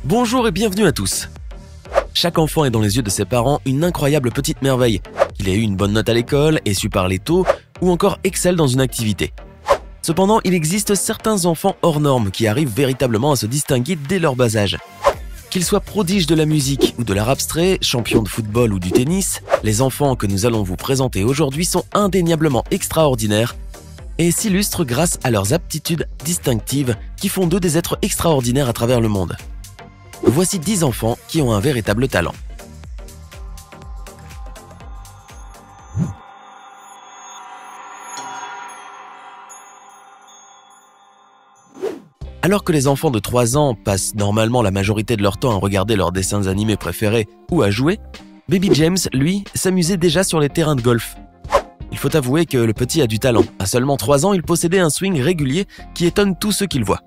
Bonjour et bienvenue à tous. Chaque enfant est dans les yeux de ses parents une incroyable petite merveille, qu'il ait eu une bonne note à l'école, ait su parler tôt ou encore excelle dans une activité. Cependant, il existe certains enfants hors normes qui arrivent véritablement à se distinguer dès leur bas âge. Qu'ils soient prodiges de la musique ou de l'art abstrait, champions de football ou du tennis, les enfants que nous allons vous présenter aujourd'hui sont indéniablement extraordinaires et s'illustrent grâce à leurs aptitudes distinctives qui font d'eux des êtres extraordinaires à travers le monde. Voici 10 enfants qui ont un véritable talent. Alors que les enfants de 3 ans passent normalement la majorité de leur temps à regarder leurs dessins animés préférés ou à jouer, Baby James, lui, s'amusait déjà sur les terrains de golf. Il faut avouer que le petit a du talent. À seulement 3 ans, il possédait un swing régulier qui étonne tous ceux qui le voient.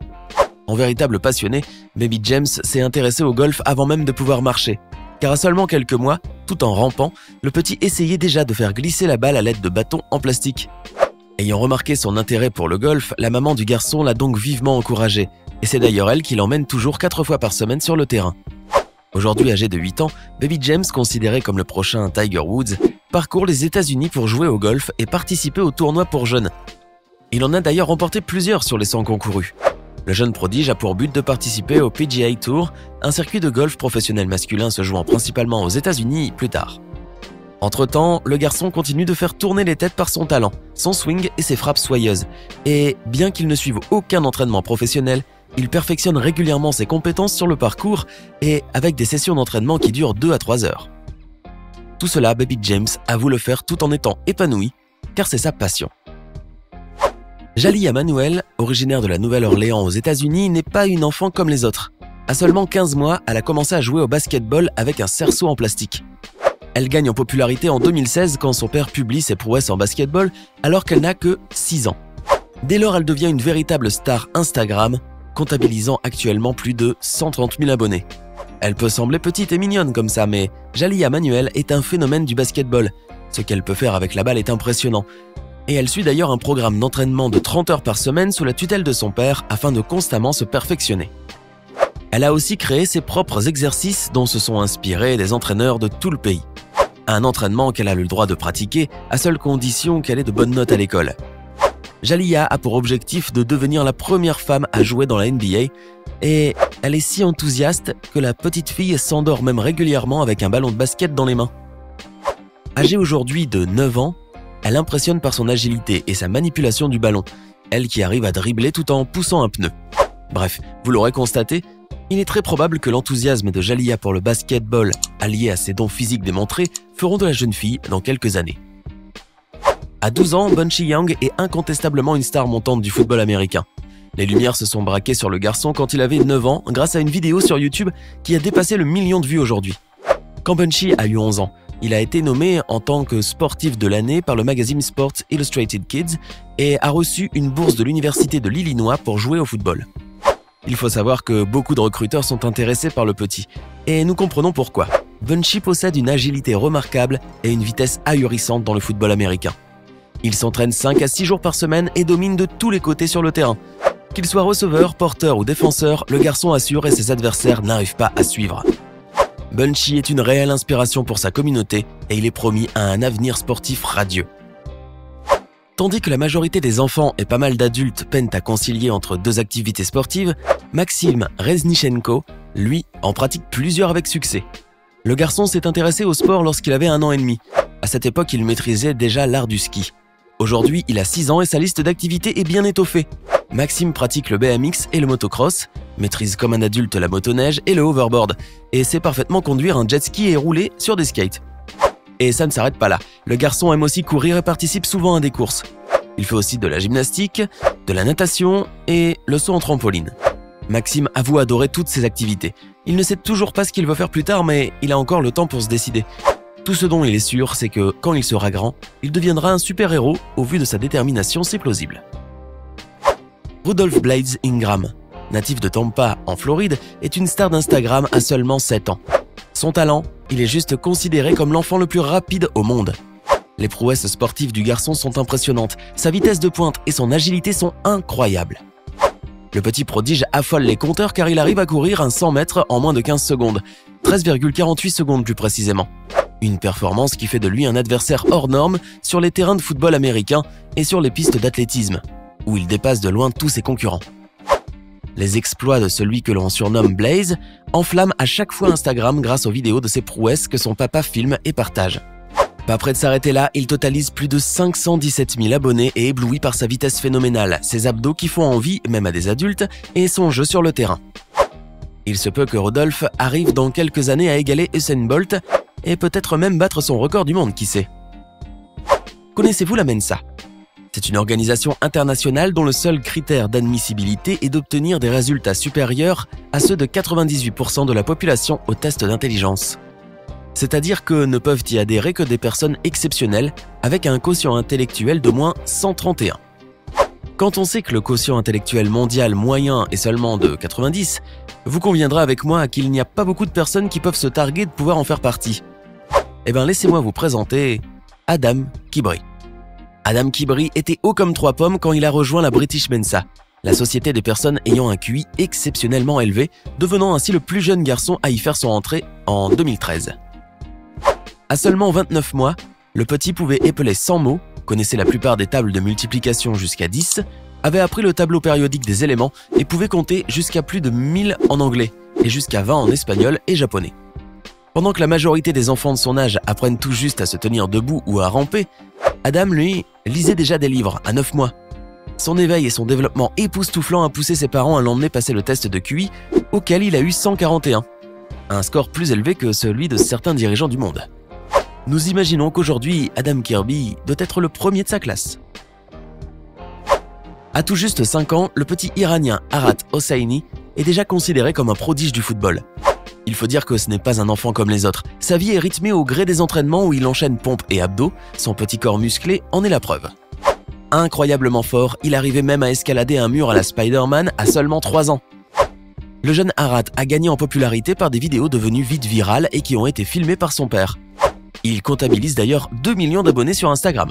En véritable passionné, Baby James s'est intéressé au golf avant même de pouvoir marcher. Car à seulement quelques mois, tout en rampant, le petit essayait déjà de faire glisser la balle à l'aide de bâtons en plastique. Ayant remarqué son intérêt pour le golf, la maman du garçon l'a donc vivement encouragé. Et c'est d'ailleurs elle qui l'emmène toujours 4 fois par semaine sur le terrain. Aujourd'hui âgé de 8 ans, Baby James, considéré comme le prochain Tiger Woods, parcourt les États-Unis pour jouer au golf et participer au tournoi pour jeunes. Il en a d'ailleurs remporté plusieurs sur les 100 concourus. Le jeune prodige a pour but de participer au PGA Tour, un circuit de golf professionnel masculin se jouant principalement aux États-Unis plus tard. Entre-temps, le garçon continue de faire tourner les têtes par son talent, son swing et ses frappes soyeuses. Et bien qu'il ne suive aucun entraînement professionnel, il perfectionne régulièrement ses compétences sur le parcours et avec des sessions d'entraînement qui durent 2 à 3 heures. Tout cela, Baby James avoue le faire tout en étant épanoui, car c'est sa passion. Jaliyah Manuel, originaire de la Nouvelle-Orléans aux États-Unis, n'est pas une enfant comme les autres. À seulement 15 mois, elle a commencé à jouer au basketball avec un cerceau en plastique. Elle gagne en popularité en 2016 quand son père publie ses prouesses en basketball alors qu'elle n'a que 6 ans. Dès lors, elle devient une véritable star Instagram, comptabilisant actuellement plus de 130 000 abonnés. Elle peut sembler petite et mignonne comme ça, mais Jaliyah Manuel est un phénomène du basketball. Ce qu'elle peut faire avec la balle est impressionnant. Et elle suit d'ailleurs un programme d'entraînement de 30 heures par semaine sous la tutelle de son père afin de constamment se perfectionner. Elle a aussi créé ses propres exercices dont se sont inspirés des entraîneurs de tout le pays. Un entraînement qu'elle a le droit de pratiquer à seule condition qu'elle ait de bonnes notes à l'école. Jaliyah a pour objectif de devenir la première femme à jouer dans la NBA et elle est si enthousiaste que la petite fille s'endort même régulièrement avec un ballon de basket dans les mains. Âgée aujourd'hui de 9 ans, elle impressionne par son agilité et sa manipulation du ballon, elle qui arrive à dribbler tout en poussant un pneu. Bref, vous l'aurez constaté, il est très probable que l'enthousiasme de Jaliyah pour le basketball, allié à ses dons physiques démontrés, feront de la jeune fille dans quelques années. À 12 ans, Bunchy Young est incontestablement une star montante du football américain. Les lumières se sont braquées sur le garçon quand il avait 9 ans grâce à une vidéo sur YouTube qui a dépassé le 1 million de vues aujourd'hui. Quand Bunchy a eu 11 ans, il a été nommé en tant que sportif de l'année par le magazine Sports Illustrated Kids et a reçu une bourse de l'université de l'Illinois pour jouer au football. Il faut savoir que beaucoup de recruteurs sont intéressés par le petit, et nous comprenons pourquoi. Bunchy possède une agilité remarquable et une vitesse ahurissante dans le football américain. Il s'entraîne 5 à 6 jours par semaine et domine de tous les côtés sur le terrain. Qu'il soit receveur, porteur ou défenseur, le garçon assure et ses adversaires n'arrivent pas à suivre. Bunchy est une réelle inspiration pour sa communauté et il est promis à un avenir sportif radieux. Tandis que la majorité des enfants et pas mal d'adultes peinent à concilier entre 2 activités sportives, Maxime Reznichenko, lui, en pratique plusieurs avec succès. Le garçon s'est intéressé au sport lorsqu'il avait 1 an et demi. À cette époque, il maîtrisait déjà l'art du ski. Aujourd'hui, il a 6 ans et sa liste d'activités est bien étoffée. Maxime pratique le BMX et le motocross, maîtrise comme un adulte la motoneige et le hoverboard, et sait parfaitement conduire un jet ski et rouler sur des skates. Et ça ne s'arrête pas là, le garçon aime aussi courir et participe souvent à des courses. Il fait aussi de la gymnastique, de la natation et le saut en trampoline. Maxime avoue adorer toutes ces activités. Il ne sait toujours pas ce qu'il veut faire plus tard, mais il a encore le temps pour se décider. Tout ce dont il est sûr, c'est que quand il sera grand, il deviendra un super-héros au vu de sa détermination si plausible. Rudolph Blades Ingram, natif de Tampa, en Floride, est une star d'Instagram à seulement 7 ans. Son talent, il est juste considéré comme l'enfant le plus rapide au monde. Les prouesses sportives du garçon sont impressionnantes, sa vitesse de pointe et son agilité sont incroyables. Le petit prodige affole les compteurs car il arrive à courir un 100 mètres en moins de 15 secondes, 13,48 secondes plus précisément. Une performance qui fait de lui un adversaire hors norme sur les terrains de football américains et sur les pistes d'athlétisme, où il dépasse de loin tous ses concurrents. Les exploits de celui que l'on surnomme Blaze enflamment à chaque fois Instagram grâce aux vidéos de ses prouesses que son papa filme et partage. Pas près de s'arrêter là, il totalise plus de 517 000 abonnés et ébloui par sa vitesse phénoménale, ses abdos qui font envie, même à des adultes, et son jeu sur le terrain. Il se peut que Rodolphe arrive dans quelques années à égaler Usain Bolt et peut-être même battre son record du monde, qui sait. Connaissez-vous la Mensa ? C'est une organisation internationale dont le seul critère d'admissibilité est d'obtenir des résultats supérieurs à ceux de 98% de la population au test d'intelligence. C'est-à-dire que ne peuvent y adhérer que des personnes exceptionnelles avec un quotient intellectuel de moins 131. Quand on sait que le quotient intellectuel mondial moyen est seulement de 90, vous conviendrez avec moi qu'il n'y a pas beaucoup de personnes qui peuvent se targuer de pouvoir en faire partie. Eh bien, laissez-moi vous présenter Adam Kibri. Adam Kibri était haut comme 3 pommes quand il a rejoint la British Mensa, la société des personnes ayant un QI exceptionnellement élevé, devenant ainsi le plus jeune garçon à y faire son entrée en 2013. À seulement 29 mois, le petit pouvait épeler 100 mots, connaissait la plupart des tables de multiplication jusqu'à 10, avait appris le tableau périodique des éléments et pouvait compter jusqu'à plus de 1000 en anglais et jusqu'à 20 en espagnol et japonais. Pendant que la majorité des enfants de son âge apprennent tout juste à se tenir debout ou à ramper, Adam, lui, lisait déjà des livres à 9 mois. Son éveil et son développement époustouflant a poussé ses parents à l'emmener passer le test de QI, auquel il a eu 141, un score plus élevé que celui de certains dirigeants du monde. Nous imaginons qu'aujourd'hui, Adam Kibri doit être le premier de sa classe. À tout juste 5 ans, le petit Iranien Arat Hosseini est déjà considéré comme un prodige du football. Il faut dire que ce n'est pas un enfant comme les autres. Sa vie est rythmée au gré des entraînements où il enchaîne pompes et abdos, son petit corps musclé en est la preuve. Incroyablement fort, il arrivait même à escalader un mur à la Spider-Man à seulement 3 ans. Le jeune Arat a gagné en popularité par des vidéos devenues vite virales et qui ont été filmées par son père. Il comptabilise d'ailleurs 2 millions d'abonnés sur Instagram.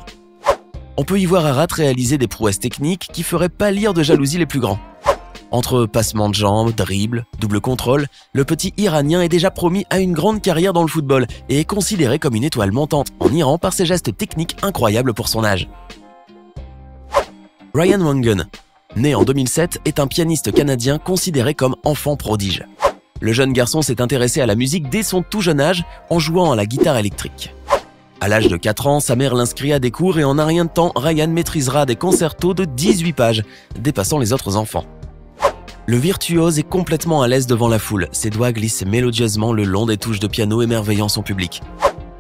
On peut y voir Arat réaliser des prouesses techniques qui feraient pâlir de jalousie les plus grands. Entre passements de jambes, dribbles, double contrôle, le petit Iranien est déjà promis à une grande carrière dans le football et est considéré comme une étoile montante en Iran par ses gestes techniques incroyables pour son âge. Ryan Wangen, né en 2007, est un pianiste canadien considéré comme enfant prodige. Le jeune garçon s'est intéressé à la musique dès son tout jeune âge en jouant à la guitare électrique. À l'âge de 4 ans, sa mère l'inscrit à des cours et en un rien de temps, Ryan maîtrisera des concertos de 18 pages, dépassant les autres enfants. Le virtuose est complètement à l'aise devant la foule, ses doigts glissent mélodieusement le long des touches de piano émerveillant son public.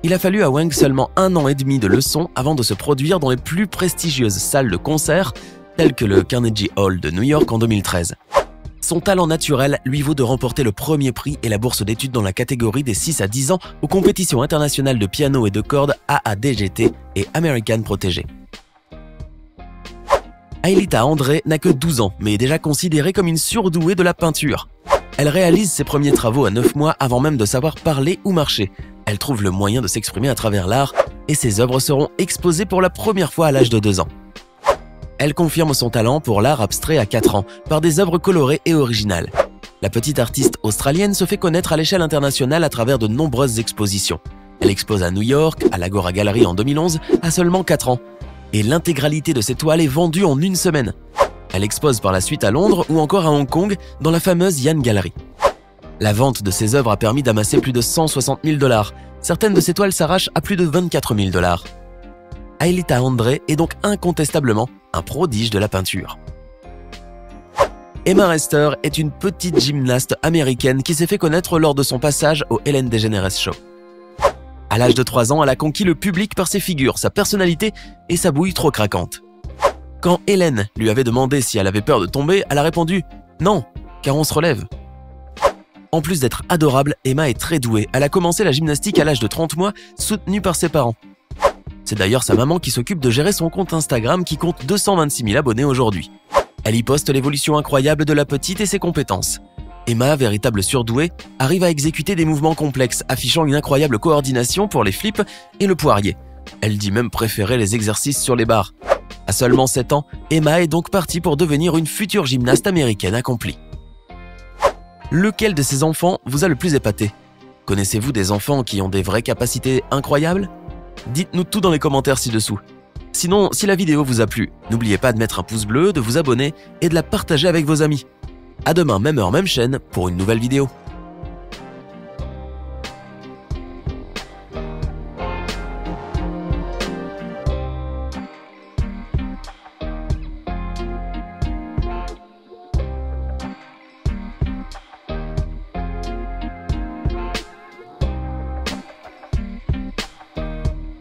Il a fallu à Wang seulement 1 an et demi de leçons avant de se produire dans les plus prestigieuses salles de concert, telles que le Carnegie Hall de New York en 2013. Son talent naturel lui vaut de remporter le premier prix et la bourse d'études dans la catégorie des 6 à 10 ans aux compétitions internationales de piano et de cordes AADGT et American Protégé. Aelita André n'a que 12 ans, mais est déjà considérée comme une surdouée de la peinture. Elle réalise ses premiers travaux à 9 mois avant même de savoir parler ou marcher. Elle trouve le moyen de s'exprimer à travers l'art et ses œuvres seront exposées pour la première fois à l'âge de 2 ans. Elle confirme son talent pour l'art abstrait à 4 ans, par des œuvres colorées et originales. La petite artiste australienne se fait connaître à l'échelle internationale à travers de nombreuses expositions. Elle expose à New York, à l'Agora Gallery en 2011, à seulement 4 ans. Et l'intégralité de ses toiles est vendue en 1 semaine. Elle expose par la suite à Londres ou encore à Hong Kong, dans la fameuse Yan Gallery. La vente de ses œuvres a permis d'amasser plus de 160 000 $. Certaines de ses toiles s'arrachent à plus de 24 000 $. Aelita André est donc incontestablement un prodige de la peinture. Emma Rester est une petite gymnaste américaine qui s'est fait connaître lors de son passage au Ellen DeGeneres Show. À l'âge de 3 ans, elle a conquis le public par ses figures, sa personnalité et sa bouille trop craquante. Quand Hélène lui avait demandé si elle avait peur de tomber, elle a répondu « Non, car on se relève ». En plus d'être adorable, Emma est très douée. Elle a commencé la gymnastique à l'âge de 30 mois, soutenue par ses parents. C'est d'ailleurs sa maman qui s'occupe de gérer son compte Instagram qui compte 226 000 abonnés aujourd'hui. Elle y poste l'évolution incroyable de la petite et ses compétences. Emma, véritable surdouée, arrive à exécuter des mouvements complexes, affichant une incroyable coordination pour les flips et le poirier. Elle dit même préférer les exercices sur les barres. À seulement 7 ans, Emma est donc partie pour devenir une future gymnaste américaine accomplie. Lequel de ces enfants vous a le plus épaté? Connaissez-vous des enfants qui ont des vraies capacités incroyables? Dites-nous tout dans les commentaires ci-dessous. Sinon, si la vidéo vous a plu, n'oubliez pas de mettre un pouce bleu, de vous abonner et de la partager avec vos amis. À demain, même heure, même chaîne, pour une nouvelle vidéo.